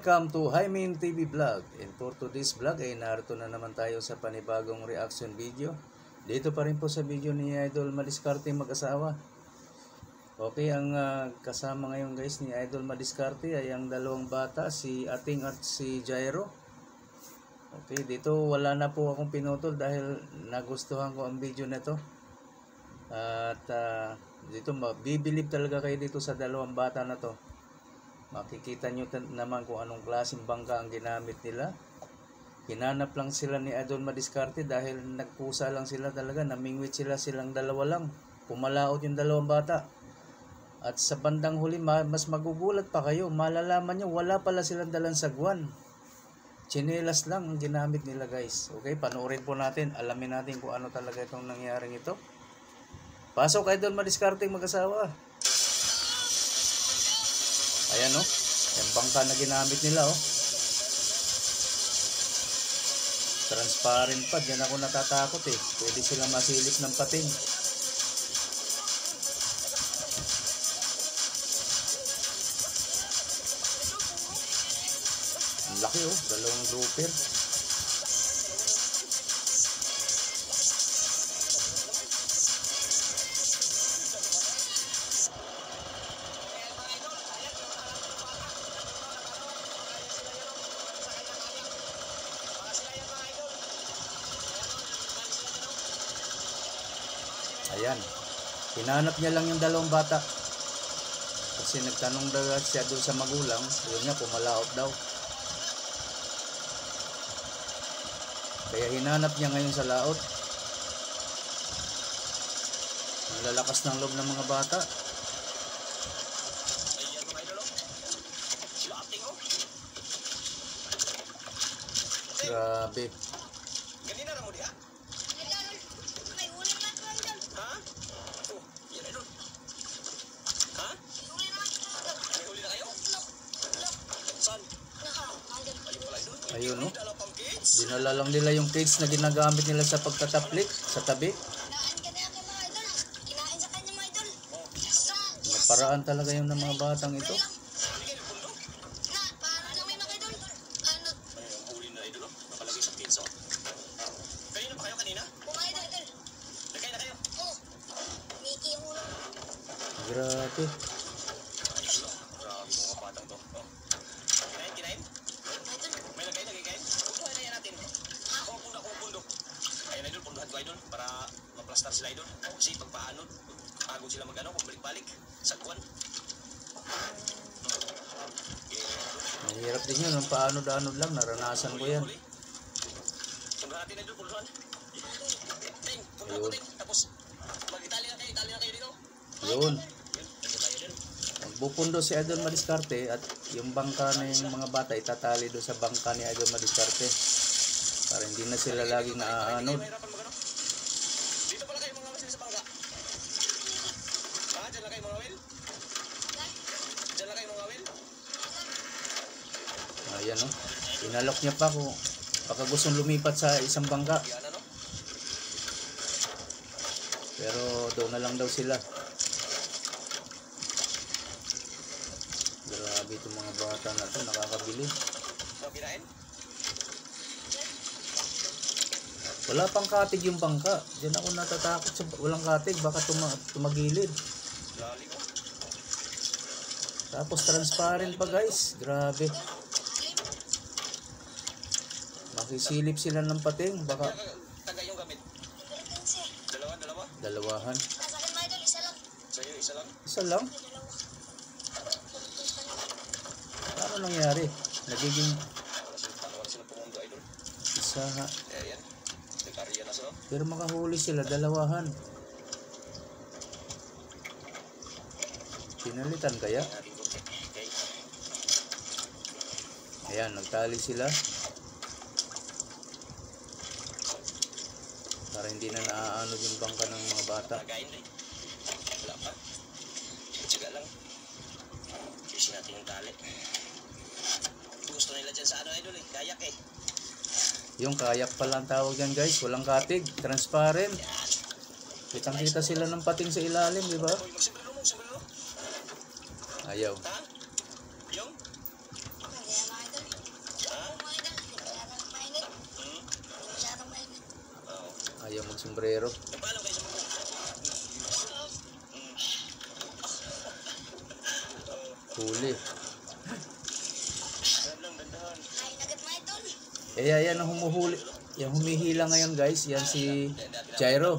Welcome to Hymen TV Vlog. And for today's vlog ay narito na naman tayo sa panibagong reaction video. Dito pa rin po sa video ni Idol Madiskarte mag-asawa. Okay, ang kasama ngayon guys ni Idol Madiskarte ay ang dalawang bata, si Ating at si Jairo. Okay, dito wala na po akong pinutol dahil nagustuhan ko ang video na to. At dito mabibilib talaga kayo dito sa dalawang bata na to. Makikita nyo naman kung anong klaseng bangka ang ginamit nila. Hinanap lang sila ni Idol Madiskarte dahil nagpusa lang sila talaga. Namingwit silang dalawa lang. Pumalaot yung dalawang bata. At sa bandang huli, mas magugulat pa kayo. Malalaman nyo, wala pala silang dalang sagwan. Tsinelas lang ang ginamit nila guys. Okay, panoorin po natin. Alamin natin kung ano talaga itong nangyaring ito. Pasok Idol Madiskarte mag-asawa. Ayan o, yung bangka na ginamit nila o. Transparent pa, diyan ako natatakot eh. Pwede silang masilip ng pating. Ang laki o, dalawang grouper. Ayan, hinanap niya lang yung dalawang bata kasi nagtanong daw siya doon sa magulang. Yun nga, pumalaot daw, kaya hinanap niya ngayon sa laot. Ang lalakas ng loob ng mga bata. Grabe. Ayun no, dinala lang nila yung cage na ginagamit nila sa pagtataplik sa tabi. Naparaan talaga yung ng mga batang ito. Grabe. Idol, para maplastar sila idol. Kasi pagpaanod, pagod sila magano, pabalik-balik sa kuwan. Mahirap din yun, ang paanod-anod lang, naranasan ko yan. Tunggu natin idol, puluhan. Ting, Ayun. tapos mag-itali na kayo dito. Yun. Magpupundo si Idol Madiskarte at yung bangka na yung mga bata itatali doon sa bangka ni Idol Madiskarte para hindi na sila laging naaanod. Ayan o, inalok niya pa kung baka gustong lumipat sa isang bangka, pero doon na lang daw sila. Grabe itong mga bata na ito, nakakabili. Wala pang katig yung bangka, diyan ako natatakot sa walang katig, baka tumagilid. Tapos transparent pa guys, grabe. Makisilip sila ng pating, baka tagay yung gamit. Dalawahan. Sa'yo, isa lang? Isa lang? Ano nangyari? Nagiging isa ha. Pero makahuli sila, dalawahan. Pinalitan kaya? Ayan, nagtali sila para hindi na naaanod yung bangka ng mga bata. Wala pa. Tsaga lang. Kasi natin yung tali. Gusto nila dyan sa ano idol eh, kayak eh. Yung kayak pala ang tawag dyan guys, walang katig, transparent. Kitang kita sila ng pating sa ilalim, di ba? Ayaw. Yung? Ayaw magsombrero. Nagpaalam kayo sa mga. Huli. Dandahan. Ay, nagat mo idol. Yan ang humuhuli. Yung humihila ngayon guys, yan si Jairo.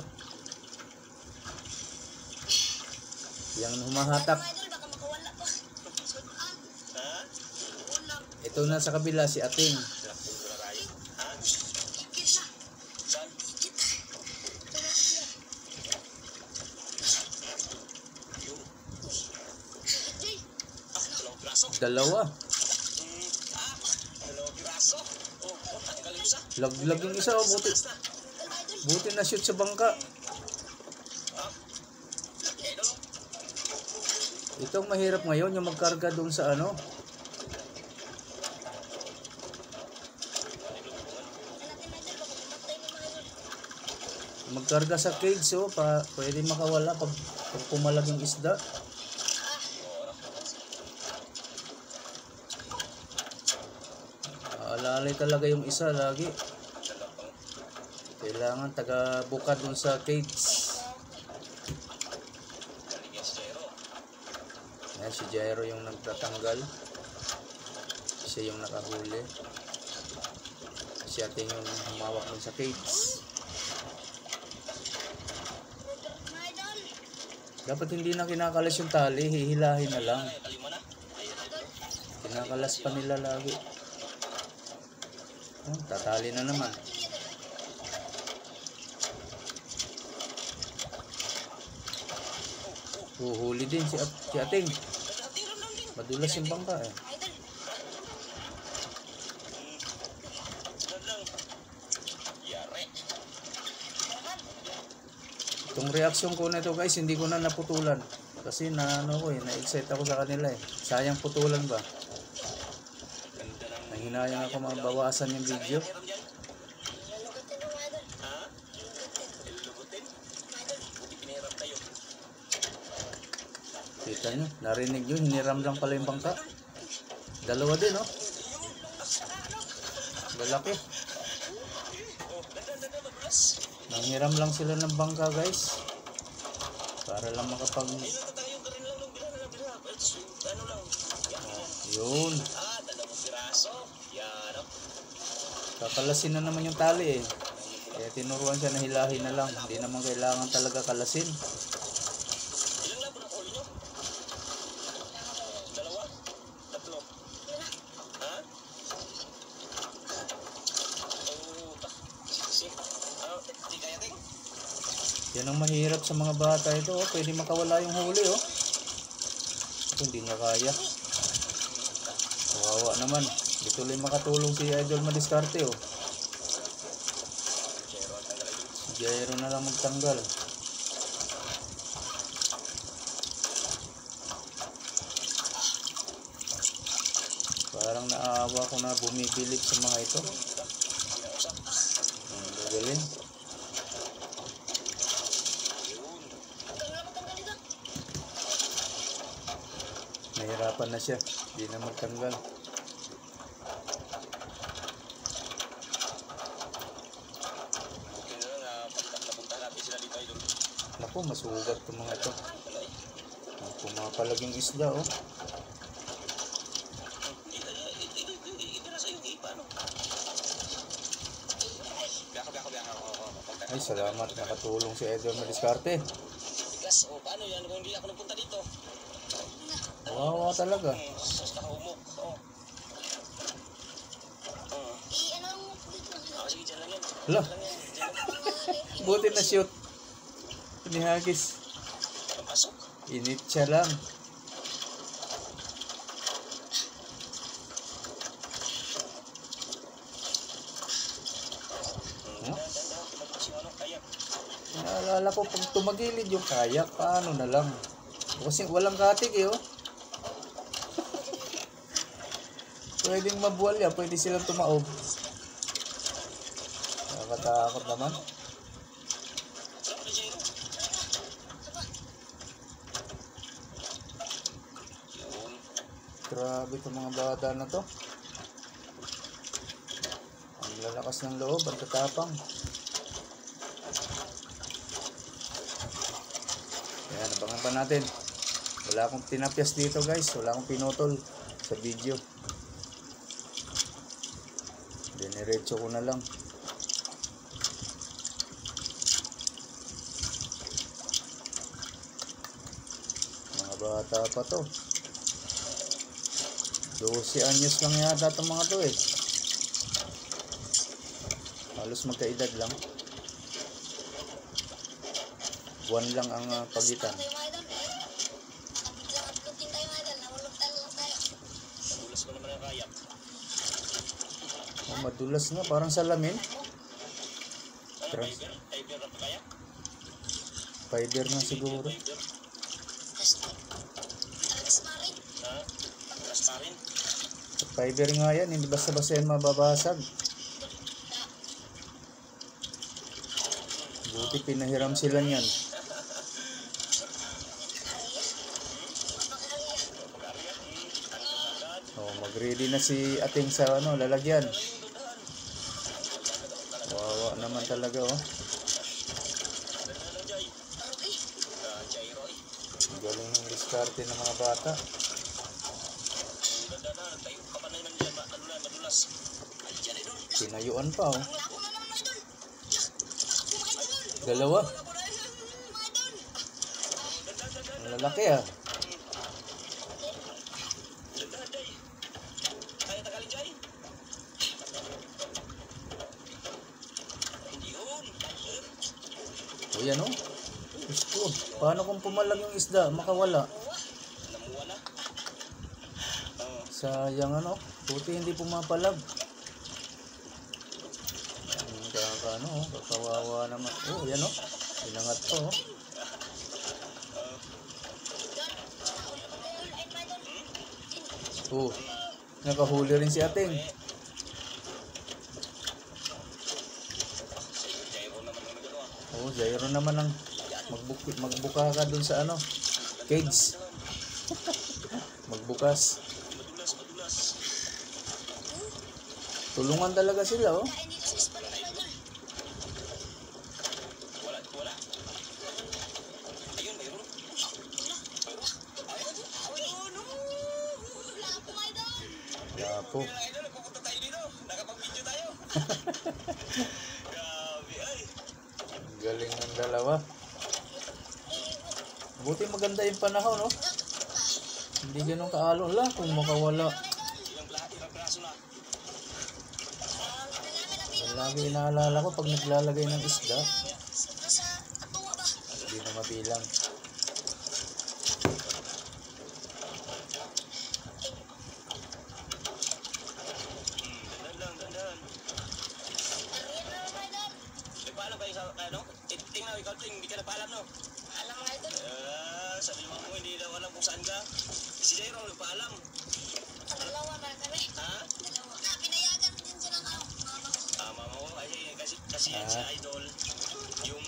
Yang humahatak. Idol, baka makawala pa. Sudan. Ha? Ulam. Ito na sa kabila si Ating. Sarap ng gularayo. Ha? Ikit na. Saan? Ikit. Yung. Ikit, Jay. Dalawang piraso. Dalawa. Dalawang piraso. Tanggal yung isa. Laglag yung isa. Buti, Taas na. Idol. buti na shoot sa bangka. Idol. Itong mahirap ngayon yung magkarga doon sa ano. Natin idol, baka mamatay mo mga idol. Magkarga sa cage pwede makawala pag pumalag yung isda. Alalay talaga yung isa lagi. Kailangan taga bukad doon sa cage. Yan si Jairo yung nagtatanggal. Siya yung nakahuli. Si Ating yung humawak doon sa cage. Mga idol. Dapat hindi na kinakalas yung tali, hihilahin na lang. Kalima na. Kinakalas pa nila lagi. Oh, tatali na naman. Huhuli din si Ating. Madulas yung bangka eh. Idol. Yare. Itong reaction ko na ito guys, hindi ko na naputulan. Kasi na-excite ako sa kanila eh. Sayang putulan ba? Ganda ng Nanghinayang ako mabawasan yung video. meron dyan. Lalugatin mo mga idol. Ha? Lalugatin. Lubutin. Mga idol. Buti pinahirap tayo. Kita nyo, narinig nyo, hiniram lang pala yung bangka. Dalawa din oh. Lalaki. Ganda, madulas. Nanghiram lang sila ng bangka guys. Para lang makapag... Tayo ka rin lang ng bila. Ano lang. Yun. Dalawang piraso. Yan. Kakalasin na naman yung tali eh. Kaya tinuruan siya na hilahin na lang. Hindi naman kailangan talaga kalasin. Ilang labo ng ulo nyo? Dalawa? Tatlo? Ha? Di kaya ting? Yan ang mahirap sa mga bata ito. Oh. Pwede makawala yung huli oh. Ito hindi niya kaya. Kawawa naman. Di tuloy makatulong si Idol Madiskarte oh. Si Jairo na lang magtanggal. Parang naawa ko na bumibilip sa mga ito. Ang gagaling. Nahirapan na siya. Hindi na magtanggal. Okay na lang, napunta natin sila dito idol. Naku, masugat itong mga ito. Pumapalag yung isda oh. Ipirasa yung ipa, no? Biaka. Ay, salamat. Nakatulong si Idol Madiskarte. Bigas, paano yan kung hindi ako nagpunta dito? Wawa talaga. Sus, nakaumok. I-ano mo dito. Sige, dyan lang yan. Hala, buti na shoot. Pinihagis. Papasok. Init siya lang. Naalala ko pag tumagilid yung kayak, paano na lang. Kasi walang katig eh oh. Pwedeng mabuwal yan, pwede silang tumaob. Nakakatakot naman. Grabe itong mga bata na to. Ang lalakas ng loob, ang tatapang. Ayan, abangan pa natin. Wala akong tinapyas dito guys. Wala akong pinutol sa video. Diniretso ko na lang. Mga bata pa to. 12 anyos lang yata itong mga to eh. Halos magkaedad lang. Buwan lang ang pagitan. Tayo mga idol. Biglang upload din tayo mga idol. Nahulog tayo lang tayo. Madulas mo naman ang kayak. Oh, madulas nga. Parang salamin. Ano, Trans. fiber na pa kayak? Fiber na siguro. Fiber. Transparent. Ha? Transparent. Fiber nga yan. Hindi basta-basta yan mababasag. Buti pinahiram sila niyan. Oh, mag-ready na si ating sa ano, lalagyan. Wawa naman talaga oh. Ang galing ng diskarte ng mga bata. Tinayuan pa oh. Lako na naman mga idol. Mga idol. Dalawa. Mga idol. Ang lalaki ah. O yan oh. Gusto. Paano kung pumalag yung isda? Makawala. Sayang ano. Buti hindi pumapalag. Ano oh. Kakawawa naman. Oh yan oh. Inangat to oh. Oh. Nakahuli rin si ating. Oh, Jairo naman ang magbuka ka dun sa ano, cage. Magbukas. Tulungan talaga sila oh. Kain dito sa spot mga idol. Wala po mga idol. Lapo. Pupunta tayo dito. Nakapag-video tayo. Grabe ay. Galing ng dalawa. Buti maganda yung panahon oh. Hindi ganun kaalon lang kung makawala. Ilang braso na. Lagi inaalala ko pag naglalagay ng isda, Sobra sa atunga ba? hindi na mabilang. Dandan. Ariyan na mga idol. Nagpaalam kayo sa ano? Tingnan, ikaw ting, hindi ka nagpaalam no? Alam mga idol. Sabi mo hindi daw alam kung saan ka. Si Jairo nagpaalam. Dalawa ba kami? Ha? Dalawa. Pinayagan din sila ng mama ko. Mama mo kasi yan si Idol. Yung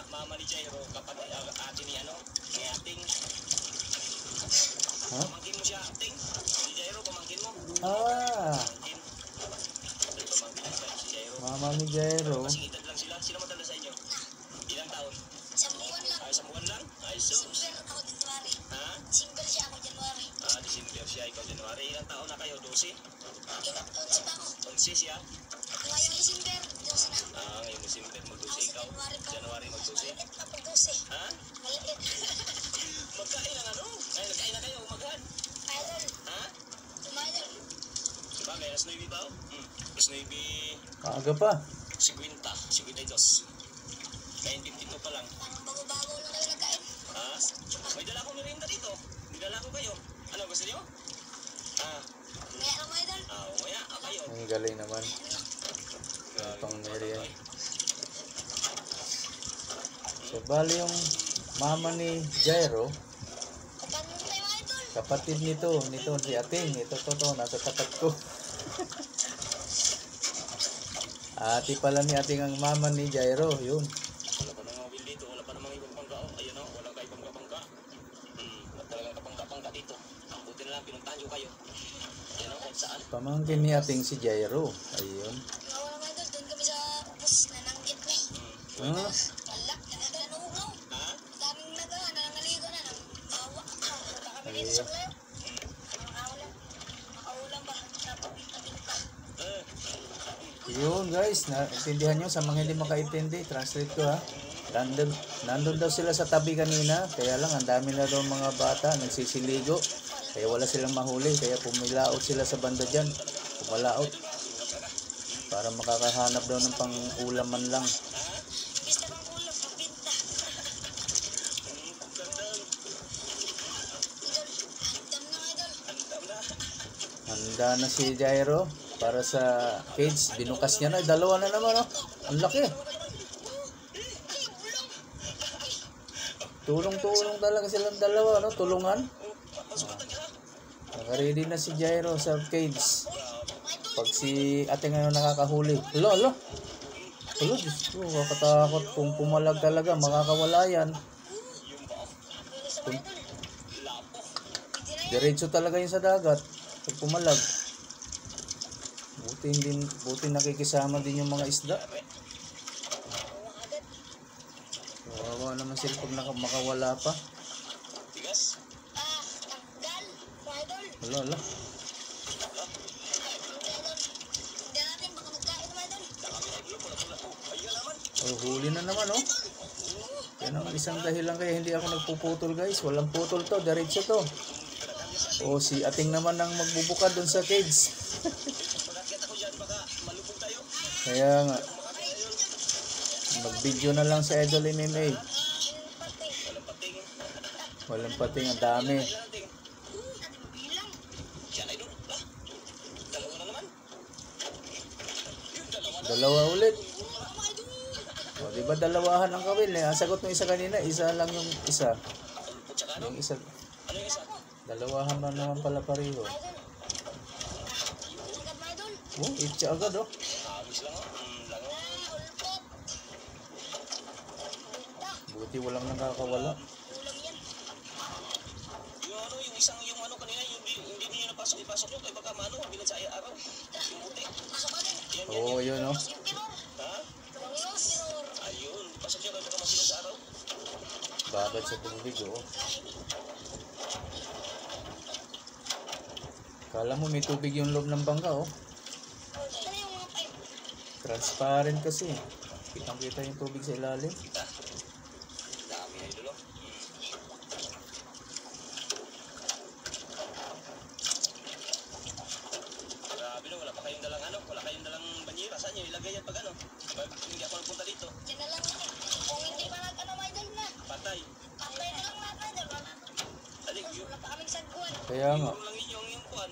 mama ni Jairo kapag ate ni ano, ni ating. Ha? Pamangkin mo siya, ating. Si Jairo pamangkin mo. Ah, Pamangkin. Pamangkin si Jairo. mama ni Jairo. Kasing edad lang sila. Sila matanda sa inyo. Ilang taon? Isang buwan lang. Ay, 1 buwan lang? Ay, sus. December ako January. Ha? December siya ako January. December siya, ikaw January. Ilang taon na kayo? 12? Ilang taon siya pa ako. 11 siya? Ngayong December, 12 na. Ngayong December mag-12 Ako sa ikaw. January pa. January mag-12. Maliit pa pag 12. Ha? Maliit. Magkain ng ano? Ay, nagkain na kayo, umagahan. Idol. Ha? Mga idol. Diba, may alas 9 ba? Alas 9, Kaaga pa. 52. Kain 52 pa lang. Parang bago-bago lang kayo nagkain. Ha? May dala akong merienda dito. Dinala ko kayo. Ano, gusto niyo? Kaya lang mga idol. Umaya, kayo. Ang galing naman. Yung pang merienda. So, bali yung mama ni Jairo, Paano tayo mga idol? kapatid nito si ating. Ito to, nasa tapat ko. Ate pala ni ating ang mama ni Jairo, yun. Wala pa namang wil dito. Wala pa namang ibang pangka. Ayun o, wala kayo pangka-pangka. Wala talagang kapangka-pangka dito. Ang buti na lang, pinuntahan nyo kayo. Yan o, kung saan. Pamangkin ni ating si Jairo. Ayun. Ngawa mga idol, doon kami sa bus na nanggit na. Ah, Wala, nanungog. Ha? Daming nanganaligo Dito sa layo. Makaulam ba? Napapinta-pinta. Yun guys, naintindihan nyo sa mga hindi makaintindi, translate ko ha. Nandun daw sila sa tabi kanina, kaya lang ang dami na daw mga bata nagsisiligo. Kaya wala silang mahuli, kaya pumilaot sila sa banda dyan. Pumalaot. Para makakahanap daw ng pang-ulam man lang. Basta bang ulam, papinta. Idol, handam na idol. Handa na si Jairo para sa cage. Binukas niya na, dalawa na naman oh. Ang laki. Tulong-tulong talaga silang dalawa, no? Tulungan. Naka-ready na si Jairo sa cage. Pag si ate ngayon nakakahuli. Alo. Diyos ko, kakatakot. Kung pumalag talaga, makakawala yan. Diretso talaga yun sa dagat. Pag pumalag. Buti nakikisama din yung mga isda. Kawawa naman sila pag makawala pa. Tigas? Tanggal, idol. Alo. Idol. Hindi natin, baka magkain mo idol. Oh, huli na naman oh. Yan ang isang dahilan kaya hindi ako nagpuputol guys. Walang putol to, diretso to. O si ating naman ang magbubukad dun sa cage. Pagkakita ko dyan, baka malubog tayo. Kaya nga. Mag-video na lang sa Idol MMA. Walang pating. Walang pating, ang dami. Ilan ang ting? Bilang. Yan, idol. Dalawa na naman. Yung dalawa na. Dalawa ulit. O, diba dalawahan ang kawil eh. Ang sagot ng isa kanina, isa lang yung isa. Putsaka ano? Yung isa, Ano yung isa? dalawahan na naman pala pareho. Idol. Tanggal mo idol. Oh, itcha agad oh. Hawis lang oh. Lang oh. Ulpot. Pinta. Buti walang nakakawala. Ulam yan. Yung ano, yung isang, yung ano kanina, yung hindi niyo napasok, ipasok nyo, kaya baka mano, bilang sa araw. Yung buti. Pasok natin. Yan, Oo, yun oh. Yung tinor. Ha? Panglos, tinor. Ayun, pasok nyo, kaya baka masilang sa araw. Babad sa tubig oh. Kala mo may tubig yung loob ng bangka oh. Ito na yung mga pipe. Transparent kasi. Kitang-kita yung tubig sa ilalim. Kita. Dami na idol oh. Grabe no, wala pa kayong dalang ano, wala kayong dalang banyera. Saan nyo ilagay yan pag ano? Pag hindi ako nagpunta dito, Yan na lang. Kung hindi pa nag-ano idol na. patay. Patay na lang natin idol. Dali, yung Wala pa kaming sagwan. Kaya nga, lang yung kuhan.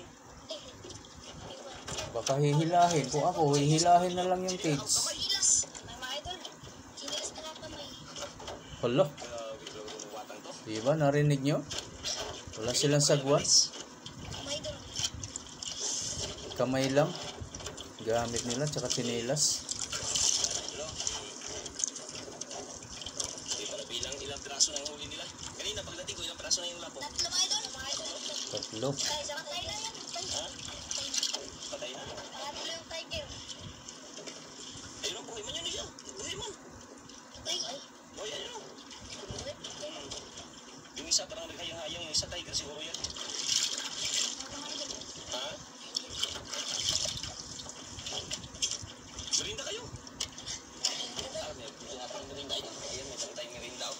baka hihilahin. Kung ako, hihilahin na lang yung cage. Kamagilas. Mga idol. Sinilas na lang kamay. Hala, Grabe, grabe yung watang to. diba narinig nyo? Wala silang sagwan. Kamay idol. Kamay lang. Gamit nila, tsaka tsinelas. Hindi pala bilang ilang piraso na yung huli nila. Kanina pagdating ko, ilang piraso na yung lapo. Tatlo mga idol. Mga idol. Tatlo. Tay, sa patay lang yan. Ha? Patay na. Tatlo yung tiger. Ayun, buhay man yun niya. Buhay man. Tay, ay. Buhay, ayun. Yung isa parang naghayang-hayang, yung isa tiger siguro yan. Ha? Merinda kayo. Ah, may pinatang merinda yun. Ayan, may tayong merinda. Oh.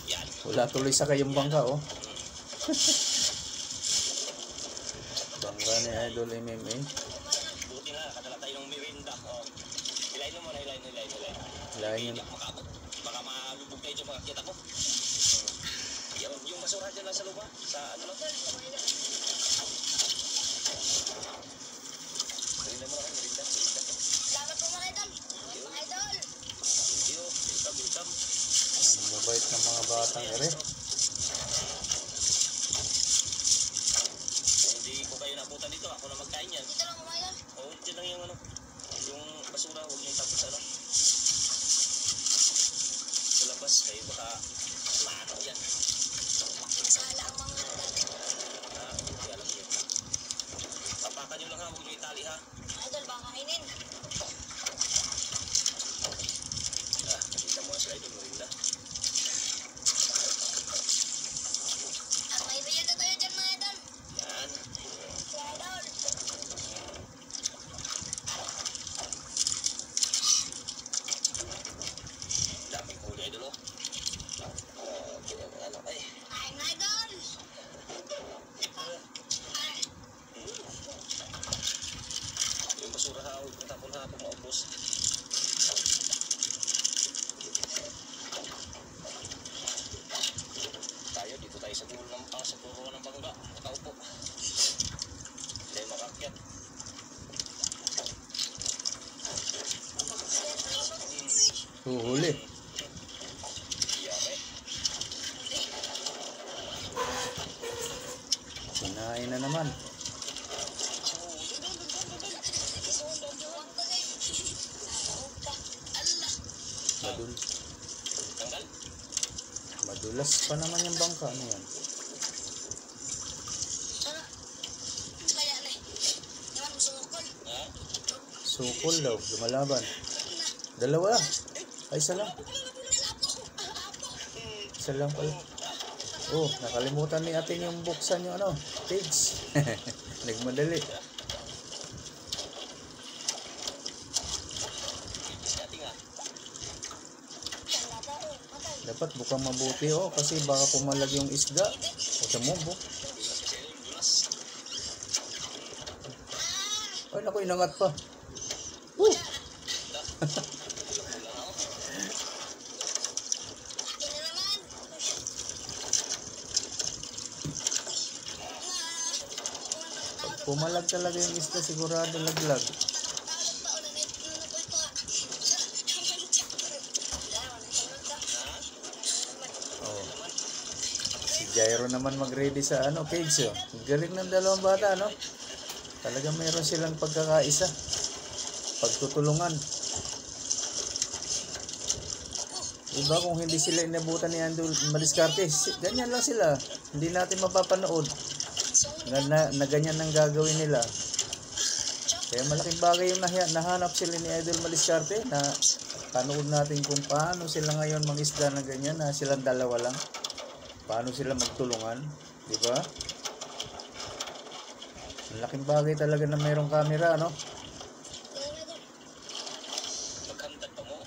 Yan. Wala tuloy sa kayong bangka oh. Bangka ni Idol MMA. Buti na, kadala tayo ng merinda. Oh. Hilahin mo muna, hilahin. Hilahin Hindi yun. ako makabot. Baka malubog kayo dyan, makakita ko. Yung basura dyan lang sa lupa. Sa ano lang. Merinda mo na kayo, merinda. Salamat po mga idol. Mga idol. Thank you. Welcome. Ang mabait ng mga batang ere. Kung hindi ko kayo nabutan dito, ako na magkain yan. Dito lang mga idol. O, dyan lang yung ano. Yung basura, huwag niyong tapos ano. Sa labas, kayo baka maano yan. Sala ang mga idol. Hindi alam niyo. Tapakan niyo lang ha, huwag niyo itali ha. Idol, baka kainin. Nakita mo na sila ito, merinda. May riyada tayo dyan Huhuli. Yari. Kinain na naman. Madul Tanggal. Madulas pa naman yung bangka. Ano yan? Kaya na eh. Naman sungkol. Ha? Sukol daw. Lumalaban. Dalawa. Ay, isa lang. Isa lang pala. Oh, nakalimutan ni ating yung buksan yung ano, page. Nagmadali. Dati nga. Dapat bukang mabuti oh, kasi baka pumalag yung isda. O sa mubo. Ay, naku, inangat pa. Woo! Pag pumalag talaga yung isda, sigurado laglag. Oh. Si Jairo naman mag-ready sa ano, cage oh. Galing ng dalawang bata, no? Talagang meron silang pagkakaisa. Pagtutulungan. Diba kung hindi sila inabutan ni Idol Madiskarte, ganyan lang sila. Hindi natin mapapanood na ganyan ang gagawin nila. Kaya malaking bagay yung nahanap sila ni Idol Madiskarte na panood natin kung paano sila ngayon mangisda na ganyan na silang dalawa lang. Paano sila magtulungan, di ba? Malaking bagay talaga na mayroong camera, no? Maghantad pa mo.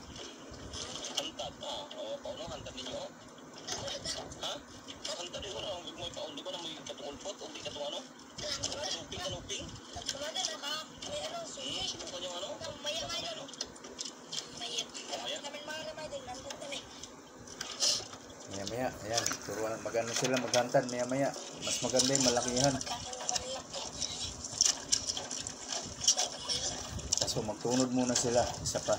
Hantad. Oo, paano hantad ninyo? Ha? Hantad din ko na. Huwag mo ipaon. Di ba na may katungulpot? O di katung ano? Kanuping. Subukan yung ano? Maya maya, ayan, turuan, magano sila maghantad maya maya. Mas maganda yung malakihan. So magtunod muna sila, isa pa.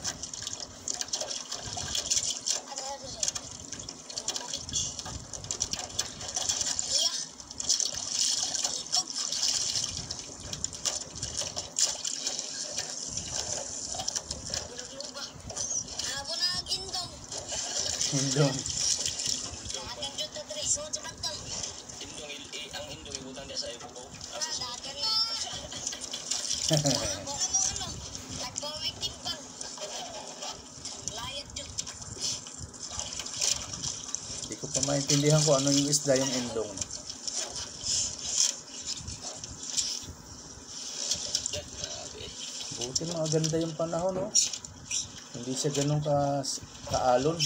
Hindong. Ang indong ibutang dia sa ibuko. Hindi ko pa maintindihan kung ano yung isda yung indong. Buti maganda yung panahon, no? Hindi siya ganun kaalon.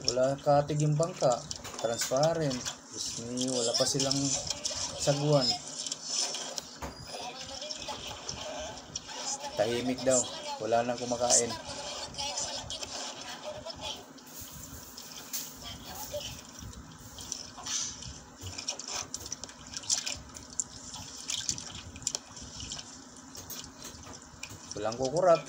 Wala katig yung bangka. Transparent. Wala pa silang saguan. Tahimik daw. Wala nang kumakain. Walang kukurap.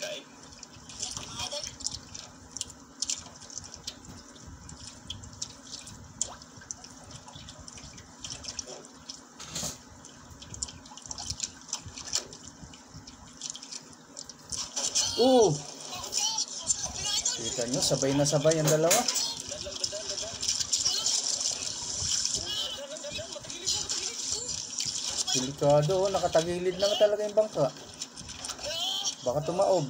Kita nyo, sabay na sabay ang dalawa. Delikado, nakatagilid na talaga yung bangka. Baka tumaob.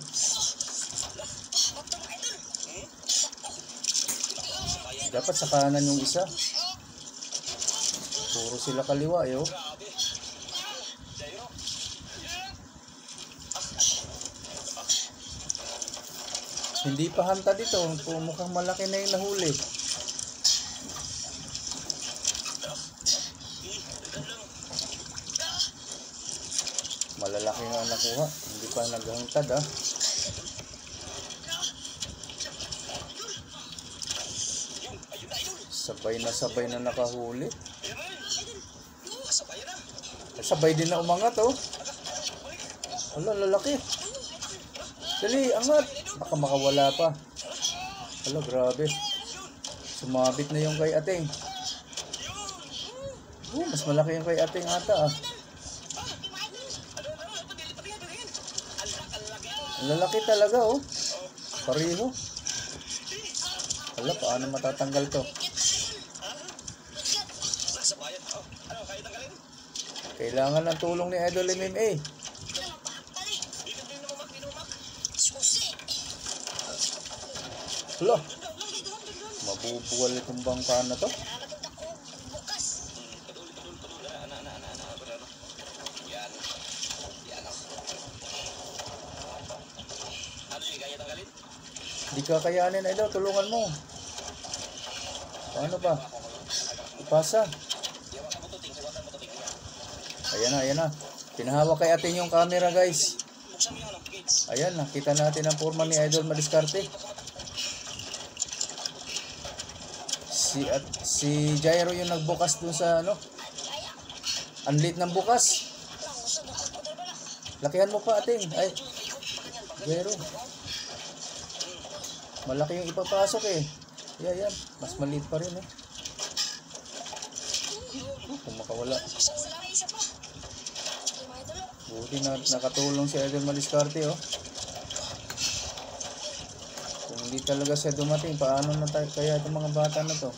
Dapat sa kanan yung isa. Puro sila kaliwa, yo. Hindi pa hanta dito. Mukhang malaki na yung nahuli. Malalaki nga nakuha. Hindi pa naghangtad, ah. Sabay na nakahuli. Sabay din na umangat, oh. Wala, lalaki. Dali, angat. Baka makawala pa. Hala, grabe. Sumabit na yung kay ating. Mas malaki yung kay ating ata ah. Ang lalaki talaga oh. Pareho. Hala, paano matatanggal to? Nasa bayan. Ano, kaya tanggalin? Kailangan ng tulong ni Idol MMA. Hala, mabubuwal itong bangka na to. Yan. Yan o. Ano yung kaya tanggalin? Di ka kayanin Idol, tulungan mo. Paano ba? Ipasa. Ayan na. Pinahawak kay atin yung camera guys. Ayan, nakita natin ang forma ni Idol Madiskarte. Si Jairo yung nagbukas dun sa ano. Ang lit ng bukas. Lakihan mo pa ating. Ay, Jairo. Malaki yung ipapasok eh. Yan. Mas maliit pa rin eh. Kung makawala. Buti na nakatulong si Idol Madiskarte oh. Kung hindi talaga siya dumating, paano na tayo kaya itong mga bata na to?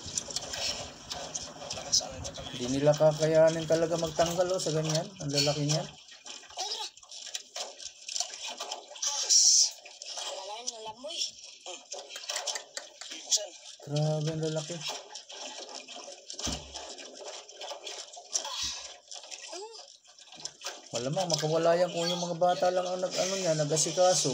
Hindi nila kakayanin talaga magtanggal oh sa ganyan. Ang lalaki niyan. Grabe ang lalaki. Malamang makawala yan kung yung mga bata lang ang nag-asikaso.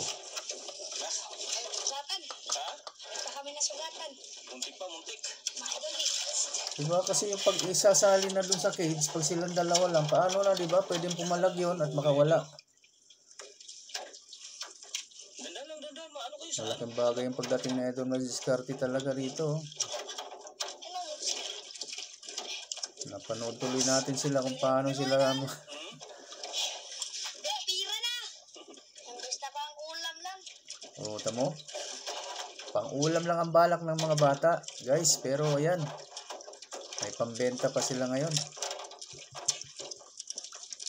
Diba kasi yung pag isasali na dun sa cage, pag silang dalawa lang, paano na diba? Pwedeng pumalag yun at makawala. Malaking bagay yung pagdating na Idol Madiskarte talaga rito. Napanood tuloy natin sila kung paano sila oh, tamo? Pang-ulam lang ang balak ng mga bata, guys. Pero ayan, may pambenta pa sila ngayon.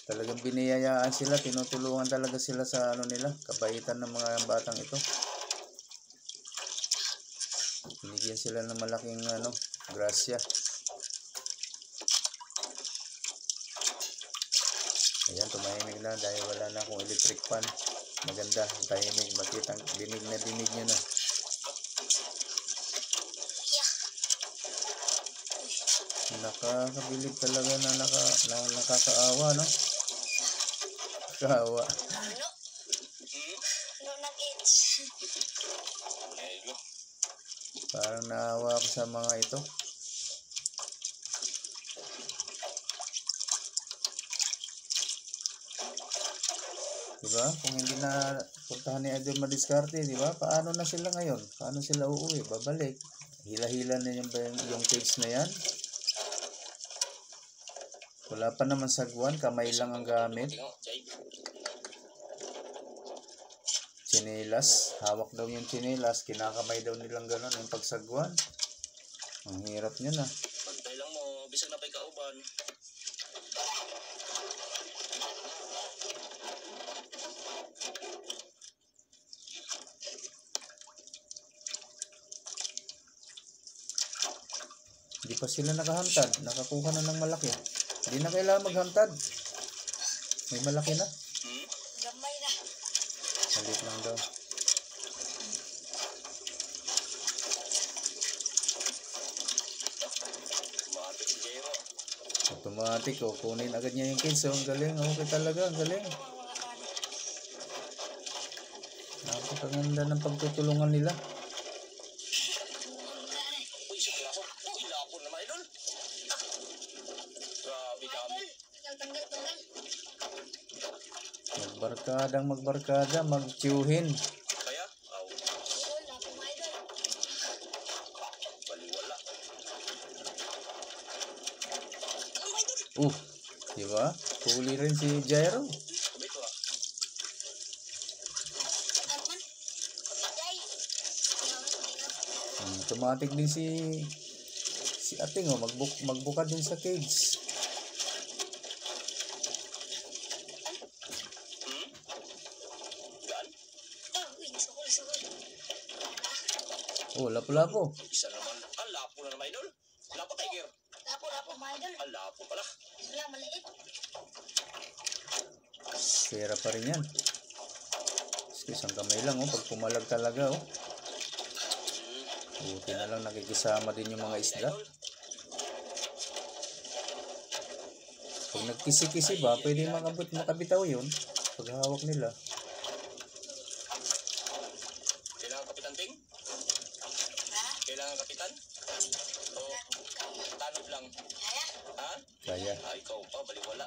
Talagang biniyayaan sila, tinutulungan talaga sila sa ano nila, kabaitan ng mga batang ito. Binigyan sila ng malaking grasya. Ayan, tumahimik na dahil wala na akong electric fan. Maganda, tahimik, makita, dinig nyo na. Nakakabilib talaga na nakakaawa, no? Kaawa. Parang naawa ako sa mga ito. Diba? Kung hindi na puntahan ni Idol Madiskarte, diba? Paano na sila ngayon? Paano sila uuwi? Babalik? Hila-hila na yung cage na yan? Wala pa naman sagwan, kamay lang ang gamit. Tsinelas, hawak daw yung tsinelas, kinakamay daw nilang gano'n yung pagsagwan. Ang hirap nyo na. Pantay lang mo, bisag na pa'y kauban. Hindi pa sila nakahantad, nakakuha na ng malaki. Hindi na kailangan maghantad. May malaki na. Gamay na. Malit lang daw. Matik si Jero. Automatic oh, kunin agad niya yung case. Ang galing, okay talaga, ang galing. Napakaganda ng pagtutulungan nila. Uy, si Klaso. Uy, lapon naman idol. Grabe kami. Tanggal. Magbarkada, magtiyuhin. Kaya? Aw, baliwala. Diba? Huli rin si Jairo. Kumito ah. Automatic din si Ating oh, magbuka din sa cage. Gaan? Uy, sakol. Oh, lapo-lapo. Isa naman. Ang lapo na naman, idol. Lapo, tiger. Lapo, mga idol. Ang lapo pala. Wala, maliit. Pera pa rin yan. Isang kamay lang oh, pag pumalag talaga oh. Buti na lang nakikisama din yung mga isda. Pag nagkisi-kisi ba, pwede makabitaw yun. Pag hawak nila. Kailangan kapitan, Ting? Ha? Kailangan kapitan? O tanod lang? Kaya? Ha? Kaya. Ay, ikaw pa, baliwala.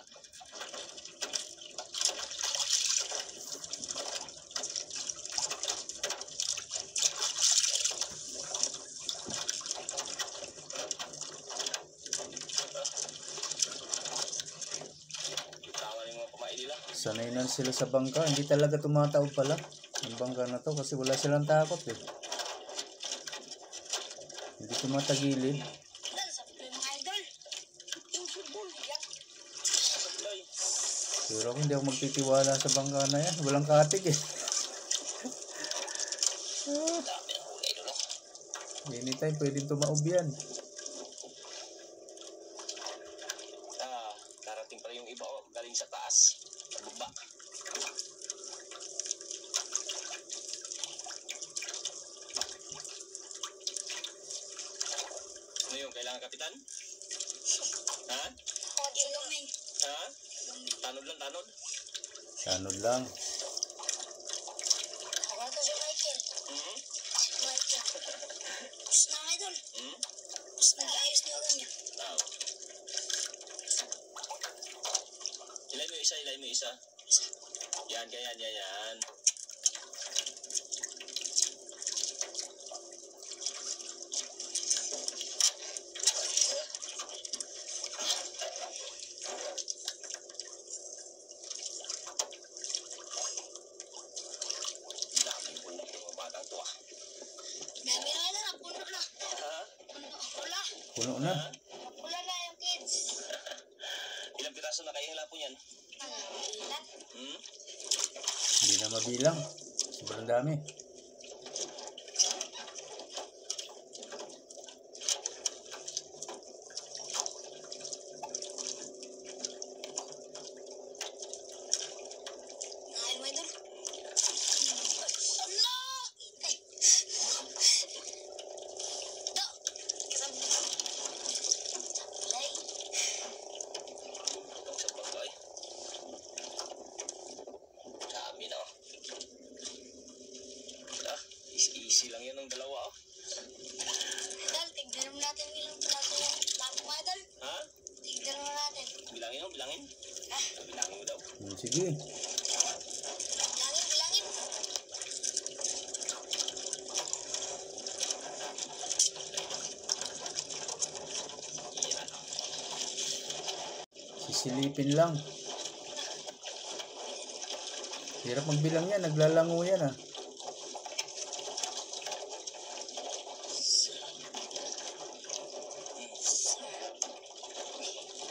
Tama yung mga kumain nila. Sanay na sila sa bangka. Hindi talaga tumataob pala ang bangka na to kasi wala silang takot eh. Hindi tumatagilid. Dan, sabi ko yung mga idol. Yung football. Yan. Sablay. Pero ako hindi ako magtitiwala sa bangka na yan. Walang katig eh. Dami ang huli, idol. Anytime pwedeng tumaob yan. Darating pala yung iba, oh, galing sa taas. Sa baba. Ano yung kailangan kapitan? Ha? O, di luming. Ha? Tanod lang, tanod. Tanod lang. Ako to si Michael. Hmm? Si Michael. Tapos na mga idol. Hmm? Tapos nag-ayos niyo kami. Tao. Ilay mo isa. Yan, ganyan. Dami yung huli ng mga batang to, ah. Dami na idol, puno na. Ha? Wala. Puno na. Ha? Wala na yung kids. Ilang piraso na kayang lapo yan? Ilan? Hmm? Hindi na mabilang. Sobrang dami. Ay, mga idol. Ala! Ay. Do! Kasama. Lay. Itong sa bangkay. Dami na, oh. Easy lang yan ng dalawa, oh. Idol, tignan mo natin ilang plato yung lapo, mga idol. Ha? Tignan mo natin. Bilangin mo, bilangin. Ah, Bilangin mo daw. Sige. bilangin. Yan. Sisilipin lang. Hirap magbilang yan. Naglalango yan ah.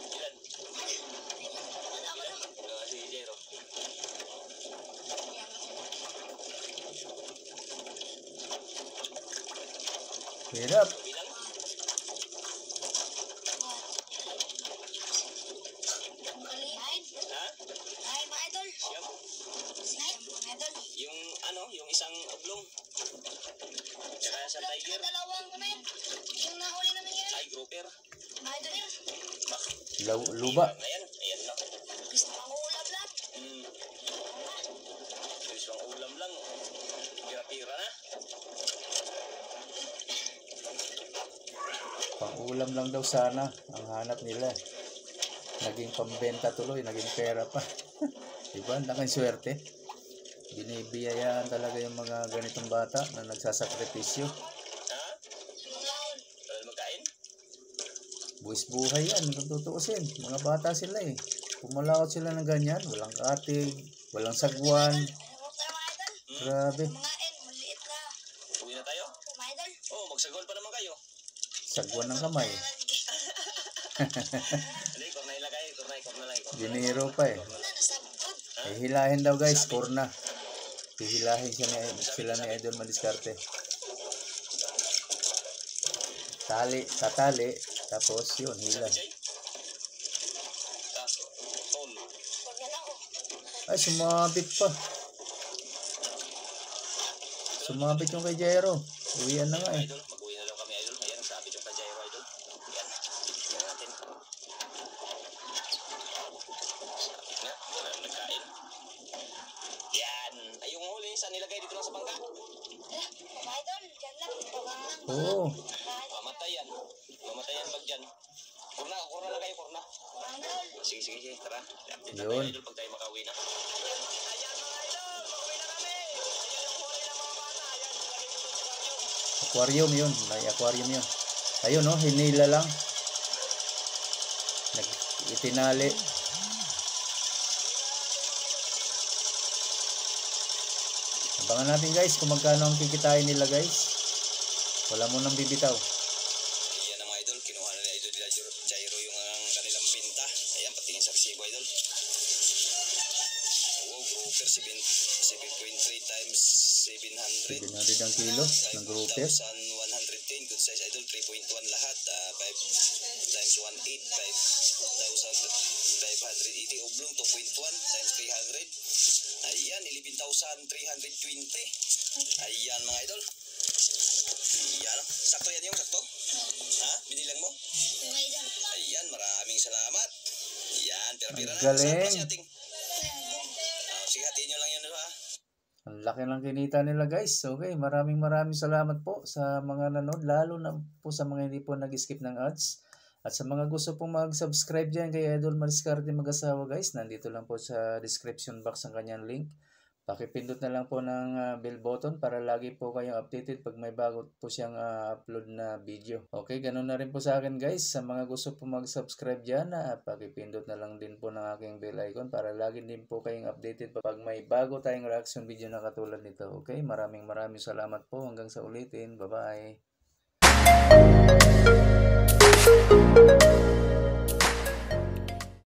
Ilan? Ako lang. Si Jero. Hirap. Bilang? Nine. Ha? Nine, mga idol. Siyam? Nine, mga idol. Yung ano, yung isang oblong. Tsaka sa Lang, tiger. dalawang ano yun? Yung nahuli namin yun. Ay, grouper. Mga idol yun. Bak. Luba. Ayan na. Gusto pang ulap lang. Gusto ang ulam lang. Pira-pira na. Pang-ulam lang daw sana ang hanap nila. Naging pambenta tuloy, naging pera pa. Diba? Naging swerte. Binibiyayaan talaga yung mga ganitong bata na nagsasakripisyo. Ha? Mga Wala magkain? Buwis buhay yan, kung tutuusin. Mga bata sila eh. Pumalakot sila ng ganyan, walang katig, walang sagwan. Ano mo tayo, mga idol? Grabe. Mga N, maliit na. Uwi na tayo? Mga idol. Oo, magsagol pa naman kayo. Sagwan ng kamay. Hindi, kornay lang kayo. Kornay lang. Dinero pa eh. Hihilahin daw guys, corna. Hihilahin sila ni Idol Madiskarte. Tatali, tapos yun, hila. Ay, sumabit pa. Sumabit yung kay Jairo. Uwian na nga eh. Idol, mag-uwi na lang kami, Idol. Ayan, sabi yung Pajero, Idol. Ayan, tignan natin. Na, wala nang nagkain. Yan. Ay, yung huli, saan nilagay dito lang sa bangka? Idol, dyan lang. Oo. Mamatayan. Mamatayan pag dyan. Kurna lang kayo, kurna. Sige, tara. Update na tayo, Yun. Idol, pag tayo makauwi na. Ayan, mga Idol, makauwi na kami. Ayan yung huli ng mga bata. Ayan, nilagay dito sa aquarium. Aquarium yun. May aquarium yun. Ayun no, hinila lang. Itinali. Abangan natin guys kung magkano ang kikitain nila guys. Wala mo nang bibitaw. Ayan ang mga Idol, kinuha na ni Idol Jairo yung kanilang pinta. Ayan, patingin sa resibo, Idol. Wow, grouper 7.3 times 700. 700 ang kilo ng grouper. 5,110, good size, Idol. 3.1 lahat. 5 times 1.8, 5,580. Oblong 2.1 times 300. Ayan, 11,320. Ayan mga Idol. Ayan, sakto yan yung sakto. Ha? Binilang mo? Ayan, maraming salamat. Ayan, pera-pera na. Galing. Saan pa si ating? Sige, hatiin nyo lang yun, ha? Ang laki ng kinita nila guys. Okay, maraming salamat po sa mga nanood. Lalo na po sa mga hindi po nag-skip ng ads. At sa mga gusto pong mag-subscribe dyan kay Idol Madiskarte Mag-asawa guys. Nandito lang po sa description box ang kanyang link. Pakipindot na lang po ng bell button para lagi po kayong updated pag may bago po siyang upload na video. Okay, ganun na rin po sa akin guys. Sa mga gusto po mag-subscribe dyan, pakipindot na lang din po ng aking bell icon para lagi din po kayong updated pag may bago tayong reaction video na katulad nito. Okay, maraming salamat po. Hanggang sa ulitin. Bye-bye.